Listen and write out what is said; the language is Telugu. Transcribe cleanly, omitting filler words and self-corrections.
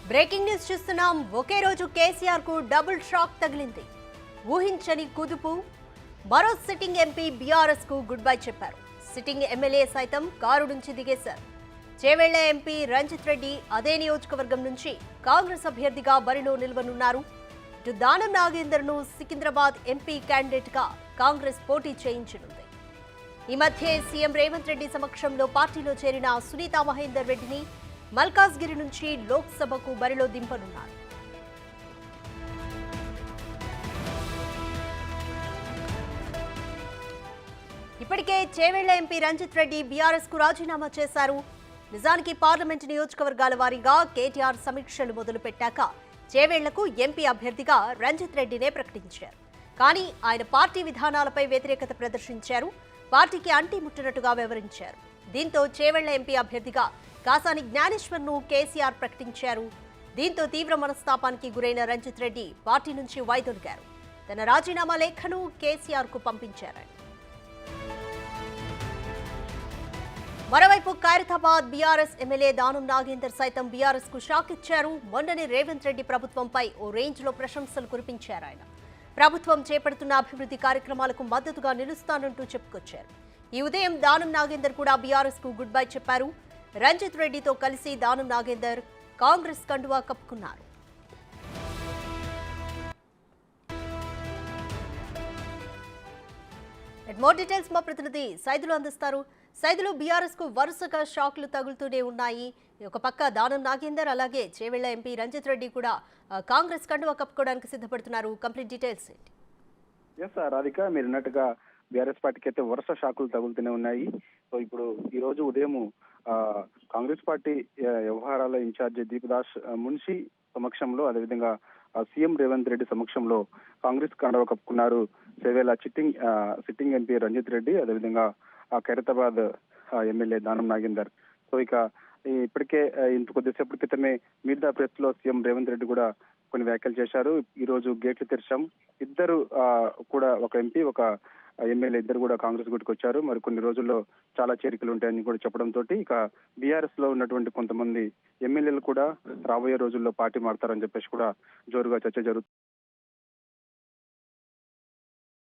బ్రేకింగ్ న్యూస్ చూస్తున్నాం. ఒకే రోజు కేసీఆర్ కు డబుల్ షాక్ తగిలింది. ఊహించని కుదుపు. మరో సిట్టింగ్ ఎంపీ బీఆర్ఎస్ కు గుడ్ బై చెప్పారు. సిట్టింగ్ ఎమ్మెల్యే సైతం కారు నుంచి దిగేశారు. చేవెళ్ల ఎంపీ రంజిత్ రెడ్డి అదే నియోజకవర్గం నుంచి కాంగ్రెస్ అభ్యర్థిగా బరిలో నిలవనున్నారు. ఇటు దానం నాగేందర్ ను సికింద్రాబాద్ ఎంపీ క్యాండిడేట్ గా కాంగ్రెస్ పోటీ చేయించనుంది. ఈ మధ్య సీఎం రేవంత్ రెడ్డి సమక్షంలో పార్టీలో చేరిన సునీతా మహేందర్ రెడ్డిని మల్కాజ్గిరి నుంచి లోక్సభకు బరిలో దింపనున్నారు. ఇప్పటికే చేవెళ్ల ఎంపీ రంజిత్ రెడ్డి బీఆర్ఎస్ కు రాజీనామా చేశారు. నిజానికి పార్లమెంటు నియోజకవర్గాల వారీగా కేటీఆర్ సమీక్షలు మొదలుపెట్టాక చేవెళ్లకు ఎంపీ అభ్యర్థిగా రంజిత్ రెడ్డినే ప్రకటించారు. కానీ ఆయన పార్టీ విధానాలపై వ్యతిరేకత ప్రదర్శించారు. పార్టీకి అంటి ముట్టినట్టుగా వివరించారు. దీంతో చేవెళ్ల ఎంపీ అభ్యర్థిగా కాసాని జ్ఞానేశ్వర్ ను కేసీఆర్ ప్రకటించారు. దీంతో తీవ్ర మనస్తాపానికి గురైన రంజిత్ రెడ్డి పార్టీ నుంచి వైదొలిగారు. తన రాజీనామా లేఖను కేసీఆర్ కు పంపించారు. మరోవైపు ఖైరతాబాద్ బీఆర్ఎస్ ఎమ్మెల్యే దానం నాగేందర్ సైతం బీఆర్ఎస్ కు షాక్ ఇచ్చారు. మొన్ననే రేవంత్ రెడ్డి ప్రభుత్వంపై ఓ రేంజ్ లో ప్రశంసలు కురిపించారు. ఆయన ప్రభుత్వం చేపడుతున్న అభివృద్ధి కార్యక్రమాలకు మద్దతుగా నిలుస్తానంటూ చెప్పుకొచ్చారు. ఈ ఉదయం దానం నాగేందర్ కూడా బీఆర్ఎస్ కు గుడ్ బై చెప్పారు. రంజిత్ రెడ్డితో కలిసి దానం నాగేందర్ కాంగ్రెస్ కండువా కప్పుకున్నారు. మోర్ డీటెయిల్స్ మా ప్రతినిధి సైదులు అందిస్తారు. సైదులు, బీఆర్ఎస్ కు వరుసగా షాక్లు తగులుతూనే ఉన్నాయి. ఒక పక్క దానం నాగేందర్, అలాగే చేవెళ్ల ఎంపీ రంజిత్ రెడ్డి కూడా కాంగ్రెస్ కండువా కప్పుకోవడానికి సిద్ధపడుతున్నారు. కంప్లీట్ డీటెయిల్స్ ఏంటి? రాధిక, మీరు అన్నట్టుగా బీఆర్ఎస్ పార్టీకి అయితే వరుస షాకులు తగులుతూనే ఉన్నాయి. సో ఇప్పుడు ఈ రోజు ఉదయం కాంగ్రెస్ పార్టీ వ్యవహారాల ఇన్ఛార్జి దీపదాస్ మున్షి సమక్షంలో, అదేవిధంగా సీఎం రేవంత్ రెడ్డి సమక్షంలో కాంగ్రెస్ కండువా కప్పుకున్నారు చేవెళ్ల సిట్టింగ్ ఎంపీ రంజిత్ రెడ్డి, అదేవిధంగా ఖైరతాబాద్ ఎమ్మెల్యే దానం నాగేందర్. సో ఇక ఇప్పటికే కొద్దిసేపటి క్రితమే మీట్ ద ప్రెస్ లో సీఎం రేవంత్ రెడ్డి కూడా కొన్ని వ్యాఖ్యలు చేశారు. ఈ రోజు గేట్లు తెరిచాం, ఇద్దరు కూడా, ఒక ఎంపీ ఒక ఎమ్మెల్యే ఇద్దరు కూడా కాంగ్రెస్ గుడికి వచ్చారు. మరి కొన్ని రోజుల్లో చాలా చేరికలు ఉంటాయని కూడా చెప్పడంతో ఇక బీఆర్ఎస్ లో ఉన్నటువంటి కొంతమంది ఎమ్మెల్యేలు కూడా రాబోయే రోజుల్లో పార్టీ మారుతారని చెప్పేసి కూడా జోరుగా చర్చ జరుగుతుంది.